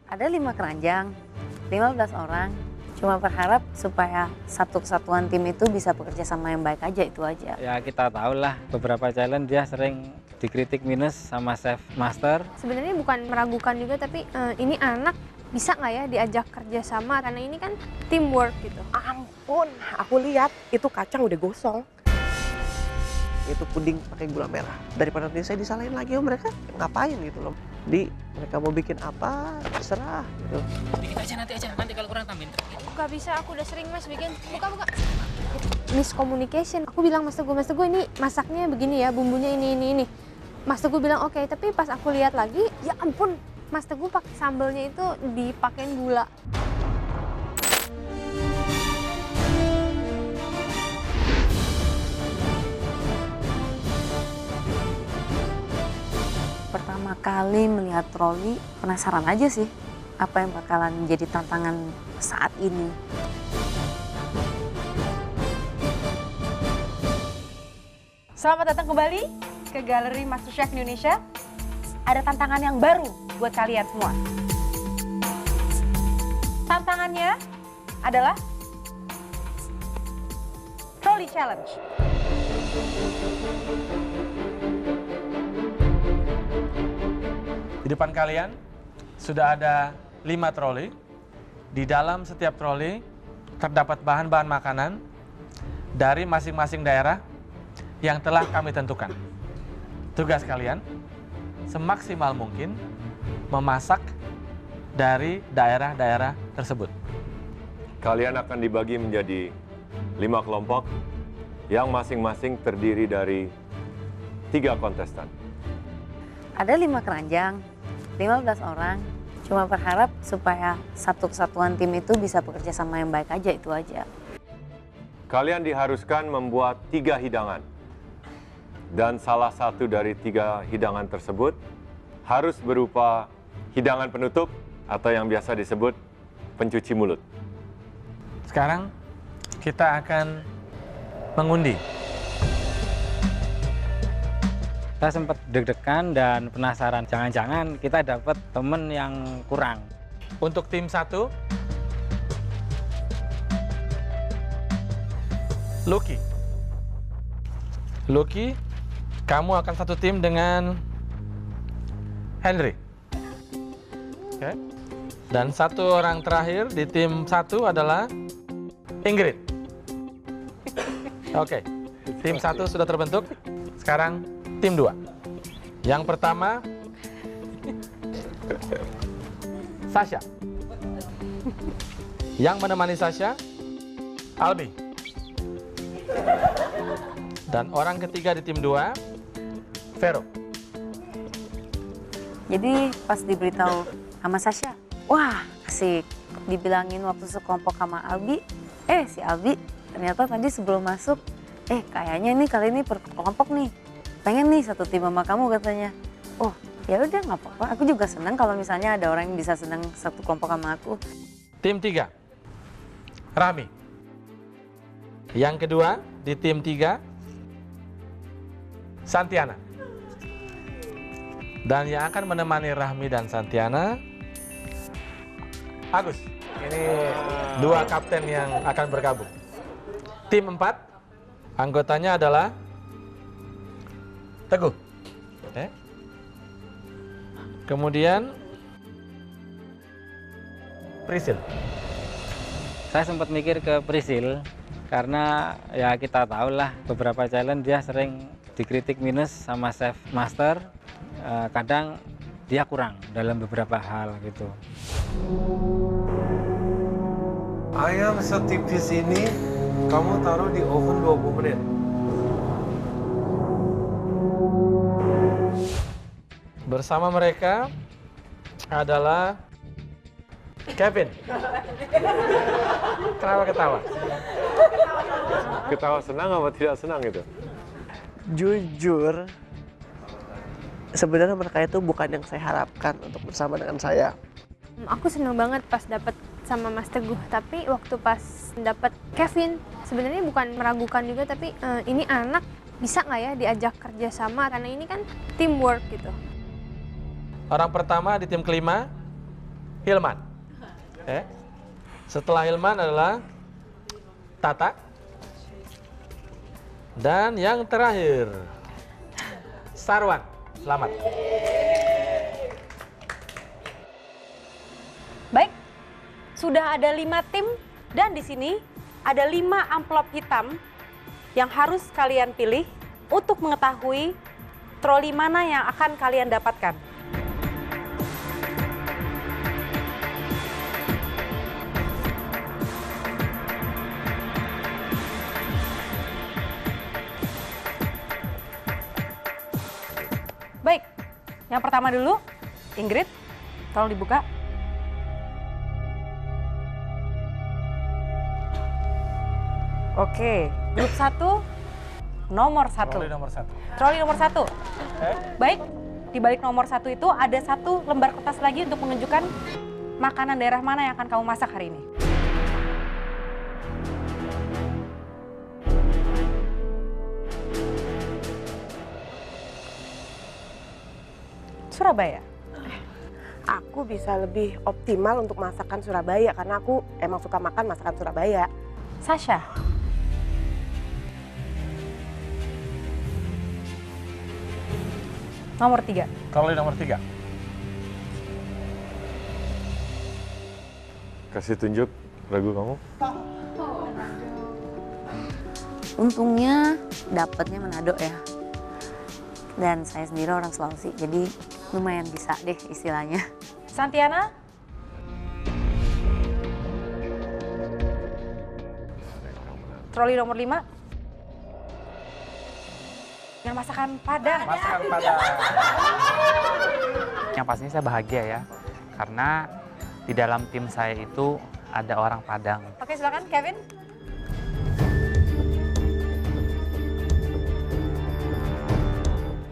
Ada 5 keranjang, 15 orang. Cuma berharap supaya satu kesatuan tim itu bisa bekerja sama yang baik aja, itu aja. Ya kita tahu lah beberapa challenge dia sering dikritik minus sama chef master. Sebenarnya bukan meragukan juga, tapi ini anak bisa nggak ya diajak kerja sama, karena ini kan teamwork gitu. Ampun, aku lihat itu kacang udah gosong. Itu puding pakai gula merah. Daripada nanti saya disalahin lagi, mereka ngapain gitu loh. Mereka mau bikin apa, terserah gitu. Bikin aja nanti kalau kurang tambahin. Gak bisa, aku udah sering mas bikin. Buka. Miscommunication. Aku bilang Mas Teguh ini masaknya begini ya, bumbunya ini. Mas Teguh bilang oke, tapi pas aku lihat lagi, ya ampun, Mas Teguh pakai sambelnya itu dipakein gula. Pertama kali melihat troli, penasaran aja sih apa yang bakalan menjadi tantangan saat ini. Selamat datang kembali ke Galeri MasterChef Indonesia. Ada tantangan yang baru buat kalian semua. Tantangannya adalah Trolley Challenge. Di depan kalian sudah ada 5 troli. Di dalam setiap troli terdapat bahan-bahan makanan dari masing-masing daerah yang telah kami tentukan. Tugas kalian semaksimal mungkin memasak dari daerah-daerah tersebut. Kalian akan dibagi menjadi 5 kelompok yang masing-masing terdiri dari 3 kontestan. Ada 5 keranjang, 15 orang. Cuma berharap supaya satu kesatuan tim itu bisa bekerja sama yang baik aja, itu aja. Kalian diharuskan membuat 3 hidangan. Dan salah satu dari 3 hidangan tersebut harus berupa hidangan penutup atau yang biasa disebut pencuci mulut. Sekarang kita akan mengundi. Saya sempat deg-degan dan penasaran, jangan-jangan kita dapat temen yang kurang. Untuk tim 1, Lucky, kamu akan satu tim dengan Henry. Oke. Dan satu orang terakhir di tim 1 adalah Ingrid. Oke, tim 1 sudah terbentuk. Sekarang tim 2. Yang pertama, Sasha. Yang menemani Sasha, Albi. Dan orang ketiga di tim 2, Vero. Jadi pas diberitahu sama Sasha, wah asik. Dibilangin waktu sekelompok sama Albi, si Albi ternyata tadi sebelum masuk, kayaknya ini kali ini per kelompok nih. Pengen nih satu tim sama kamu katanya. Oh ya udah nggak apa-apa, aku juga senang kalau misalnya ada orang yang bisa senang satu kelompok sama aku. Tim 3, Rami. Yang kedua di tim 3, Santiana. Dan yang akan menemani Rahmi dan Santiana, Agus. Ini 2 kapten yang akan bergabung. Tim 4, anggotanya adalah Teguh. Oke. Kemudian Prisil. Saya sempat mikir ke Prisil, karena ya kita tahu lah beberapa challenge dia sering dikritik minus sama chef master. Kadang dia kurang dalam beberapa hal gitu. Ayam setipis ini kamu taruh di oven 20 menit. Bersama mereka adalah Kevin. Kenapa ketawa? Ketawa senang apa tidak senang itu? Jujur, sebenarnya mereka itu bukan yang saya harapkan untuk bersama dengan saya. Aku seneng banget pas dapet sama Mas Teguh, tapi waktu pas dapet Kevin, sebenarnya bukan meragukan juga, tapi ini anak bisa nggak ya diajak kerja sama, karena ini kan teamwork gitu. Orang pertama di tim kelima, Hilman. Oke. Setelah Hilman adalah Tata. Dan yang terakhir, Sarwan. Selamat. Baik, sudah ada 5 tim dan di sini ada 5 amplop hitam yang harus kalian pilih untuk mengetahui troli mana yang akan kalian dapatkan. Baik, yang pertama dulu, Ingrid, tolong dibuka. Oke, grup 1, nomor 1. Troli nomor 1. Troli nomor 1. Baik, di balik nomor 1 itu ada 1 lembar kertas lagi untuk menunjukkan makanan daerah mana yang akan kamu masak hari ini. Surabaya. Aku bisa lebih optimal untuk masakan Surabaya karena aku emang suka makan masakan Surabaya. Sasha. Nomor 3. Troli nomor 3. Kasih tunjuk lagu kamu. Untungnya dapetnya Manado ya. Dan saya sendiri orang Sulawesi, jadi lumayan bisa deh istilahnya. Santiana. Troli nomor 5. Dengan masakan Padang. Masakan Padang. Yang pastinya saya bahagia ya, karena di dalam tim saya itu ada orang Padang. Oke, silakan Kevin.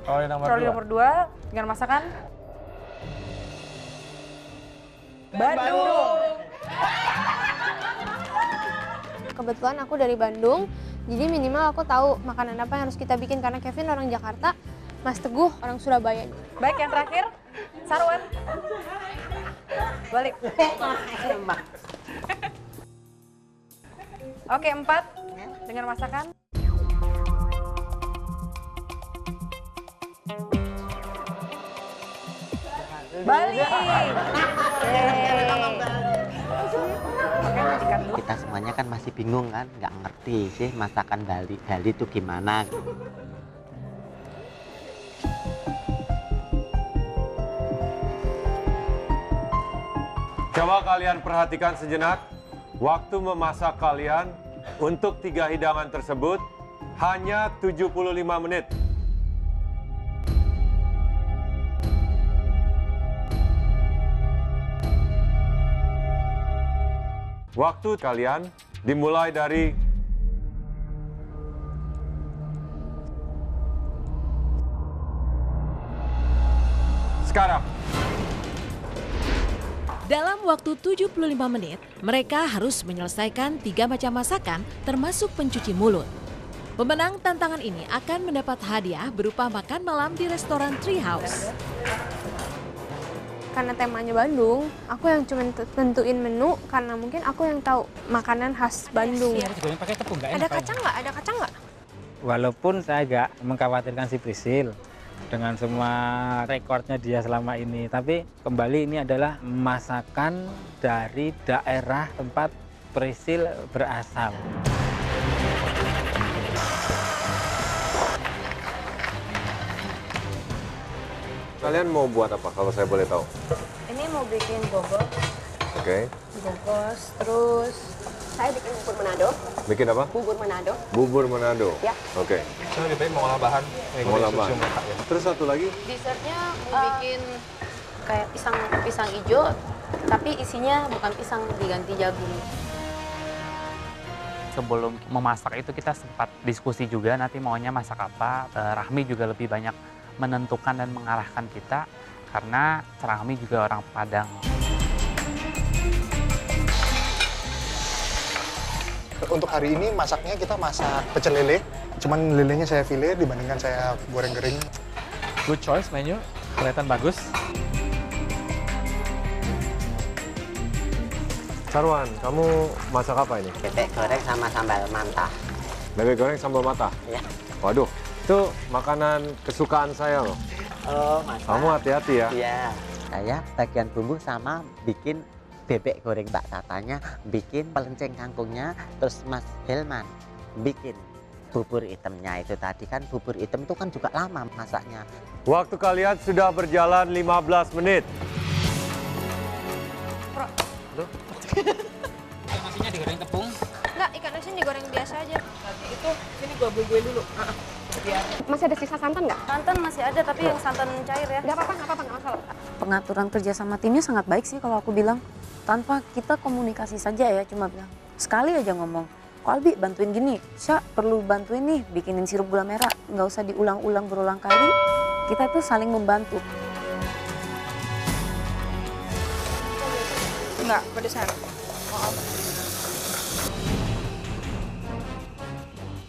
Troli nomor 2. Troli nomor 2 dengan masakan Bandung. Kebetulan aku dari Bandung, jadi minimal aku tahu makanan apa yang harus kita bikin karena Kevin orang Jakarta, Mas Teguh orang Surabaya. Baik, yang terakhir Sarwan. Balik. Oke, 4 dengan masakan Bali. Kita semuanya kan masih bingung kan, nggak ngerti sih masakan Bali itu gimana. Coba kalian perhatikan sejenak. Waktu memasak kalian untuk 3 hidangan tersebut hanya 75 menit. Waktu kalian dimulai dari sekarang. Dalam waktu 75 menit, mereka harus menyelesaikan 3 macam masakan termasuk pencuci mulut. Pemenang tantangan ini akan mendapat hadiah berupa makan malam di restoran Treehouse. Karena temanya Bandung, aku yang cuma tentuin menu karena mungkin aku yang tahu makanan khas Bandung. Pakai tepung nggak enak. Ada kacang nggak? Ada kacang nggak? Walaupun saya agak mengkhawatirkan si Prisil dengan semua rekornya dia selama ini, tapi kembali ini adalah masakan dari daerah tempat Prisil berasal. Kalian mau buat apa kalau saya boleh tahu? Ini mau bikin bobok, Oke. bungkus, terus saya bikin bubur Manado. Bikin apa? Bubur Manado. Bubur Manado. Ya. Oke. Saya lebih baik mengolah bahan. Mengolah bahan. Terus satu lagi? Dessertnya mau bikin kayak pisang hijau, tapi isinya bukan pisang, diganti jagung. Sebelum memasak itu kita sempat diskusi juga nanti maunya masak apa. Rahmi juga lebih banyak menentukan dan mengarahkan kita karena Rahmi juga orang Padang. Untuk hari ini masaknya kita masak pecel lele, cuman lelenya saya file dibandingkan saya goreng kering. Good choice menu, kelihatan bagus. Sarwan, kamu masak apa ini? Bebek goreng sama sambal mantah. Bebek goreng sambal mata? Ya. Waduh, itu makanan kesukaan saya loh. Oh, masa? Kamu hati-hati ya. Iya. Saya bagian bumbu sama bikin bebek goreng Mbak Tatanya, bikin pelenceng kangkungnya, terus Mas Helman bikin bubur hitamnya itu tadi kan. Bubur hitam itu kan juga lama masaknya. Waktu kalian sudah berjalan 15 menit. Ikan asinnya digoreng tepung. Enggak, ikan asin digoreng biasa aja. Nanti itu sini gua bumbuin dulu. Masih ada sisa santan nggak? Santan masih ada tapi yang santan cair ya. Nggak apa-apa, nggak masalah. Pengaturan kerja sama timnya sangat baik sih kalau aku bilang. Tanpa kita komunikasi saja ya, cuma bilang. Sekali aja ngomong, kok Albi bantuin gini, Sya perlu bantuin nih bikinin sirup gula merah. Nggak usah diulang-ulang berulang kali, kita tuh saling membantu. Nggak, pedesan.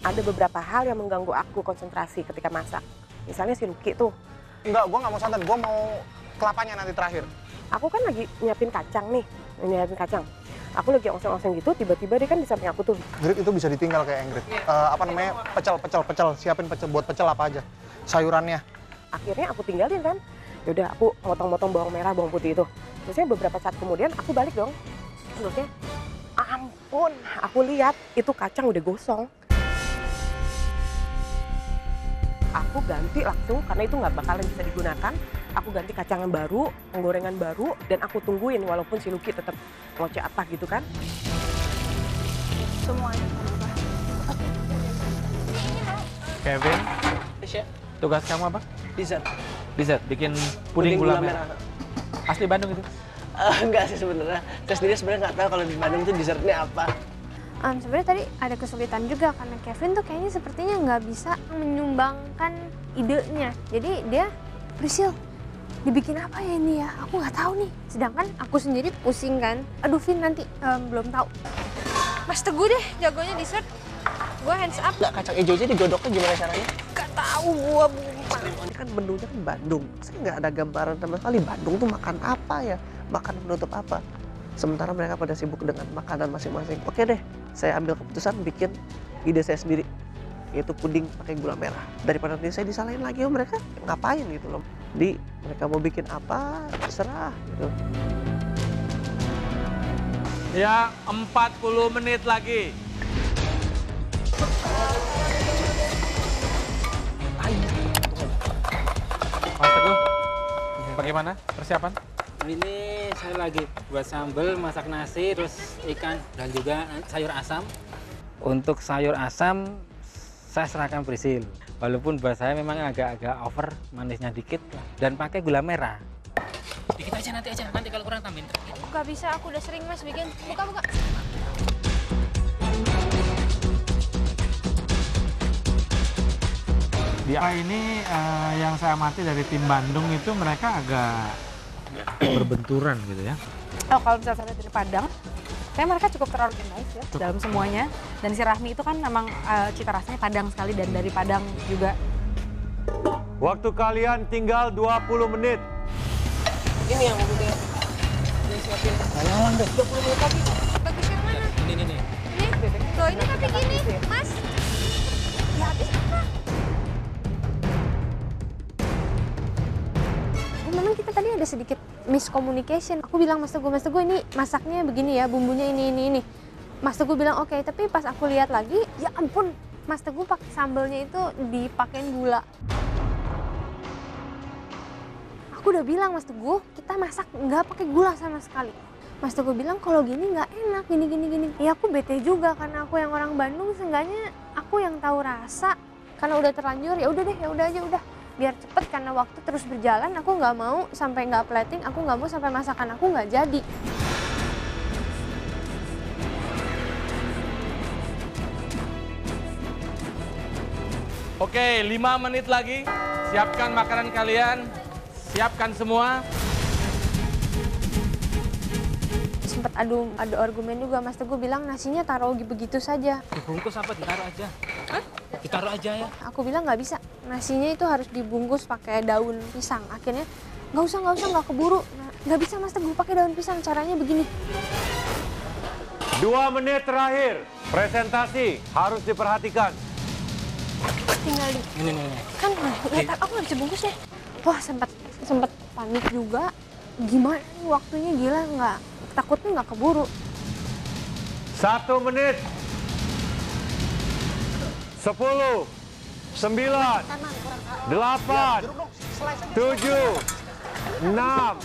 Ada beberapa hal yang mengganggu aku konsentrasi ketika masak. Misalnya si Luki tuh. Enggak, gue nggak mau santan, gue mau kelapanya nanti terakhir. Aku kan lagi nyiapin kacang nih, nyiapin kacang. Aku lagi oseng-oseng gitu, tiba-tiba dia kan di samping aku tuh. Grit itu bisa ditinggal kayak Ingrid. Apa namanya, pecel. Siapin buat pecel apa aja. Sayurannya. Akhirnya aku tinggalin kan. Yaudah aku motong-motong bawang merah, bawang putih itu. Terusnya beberapa saat kemudian aku balik dong. Terusnya, ampun, aku lihat itu kacang udah gosong. Aku ganti langsung karena itu nggak bakalan bisa digunakan. Aku ganti kacang yang baru, penggorengan baru, dan aku tungguin walaupun si Luki tetap ngoceh apa gitu kan. Semuanya. Kevin, tugas kamu apa? Dessert. Dessert, bikin puding gula merah. Asli Bandung itu? Enggak sih sebenarnya. Saya sendiri sebenarnya nggak tahu kalau di Bandung itu dessertnya apa. Sebenarnya tadi ada kesulitan juga karena Kevin tuh kayaknya sepertinya nggak bisa menyumbangkan idenya. Jadi dia, Priscil, dibikin apa ya ini ya? Aku nggak tahu nih. Sedangkan aku sendiri pusing kan. Aduh Vin nanti belum tahu. Mas Teguh deh jagonya dessert. Gue hands up. Nggak, kacang hijaunya digodoknya gimana caranya? Gak tahu gua Ini kan menunya kan Bandung. Saya nggak ada gambaran sama sekali Bandung tuh makan apa ya, makan penutup apa. Sementara mereka pada sibuk dengan makanan masing-masing. Oke deh, saya ambil keputusan bikin ide saya sendiri. Yaitu puding pakai gula merah. Daripada nanti saya disalahin lagi, oh mereka ngapain gitu loh. Di mereka mau bikin apa, terserah gitu. Ya, 40 menit lagi. Mas Teguh, bagaimana persiapan? Ini saya lagi buat sambal, masak nasi, terus ikan dan juga sayur asam. Untuk sayur asam, saya serahkan Priscil. Walaupun buat saya memang agak-agak over, manisnya dikit, dan pakai gula merah. Dikit aja, nanti kalau kurang tambahin. Gak bisa, aku udah sering mas bikin. Buka. Di A ini yang saya amati dari tim Bandung itu mereka agak berbenturan gitu ya. Oh, kalau misalnya dari Padang, kayak mereka cukup terorganize ya dalam semuanya. Dan si Rahmi itu kan memang cita rasanya Padang sekali dan dari Padang juga. Waktu kalian tinggal 20 menit. Ini yang udah disiapin. Alang deh. 20 menit lagi. Bagus yang mana? Ini. Ini? Loh ini tapi gini, mas. Ya habis apa? Memang kita tadi ada sedikit miscommunication. Aku bilang Mas Teguh ini masaknya begini ya, bumbunya ini. Mas Teguh bilang oke, tapi pas aku lihat lagi, ya ampun, Mas Teguh pakai sambelnya itu dipakein gula. Aku udah bilang Mas Teguh, kita masak nggak pakai gula sama sekali. Mas Teguh bilang kalau gini nggak enak, gini. Ya aku bete juga karena aku yang orang Bandung, seenggaknya aku yang tahu rasa. Karena udah terlanjur, ya udah deh, ya udah aja udah. Biar cepet karena waktu terus berjalan, aku nggak mau sampai nggak plating, aku nggak mau sampai masakan aku nggak jadi. Oke, 5 menit lagi. Siapkan makanan kalian. Siapkan semua. Sempat adu argumen juga, Mas Teguh bilang nasinya taruh begitu saja. Dibungkus apa ditaruh aja? Hah? Ditaruh aja ya? Aku bilang nggak bisa, nasinya itu harus dibungkus pakai daun pisang. Akhirnya nggak usah, nggak keburu. Nggak bisa Mas Teguh pakai daun pisang, caranya begini. 2 menit terakhir. Presentasi harus diperhatikan. Tinggal di... Ini. Kan lihat aku nggak bisa bungkusnya. Wah, sempet panik juga. Gimana nih waktunya, gila nggak? Takutnya nggak keburu. 1 menit. 10, 9, 8, 7, 6,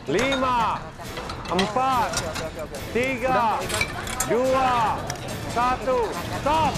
5, 4, 3, 2, 1, stop.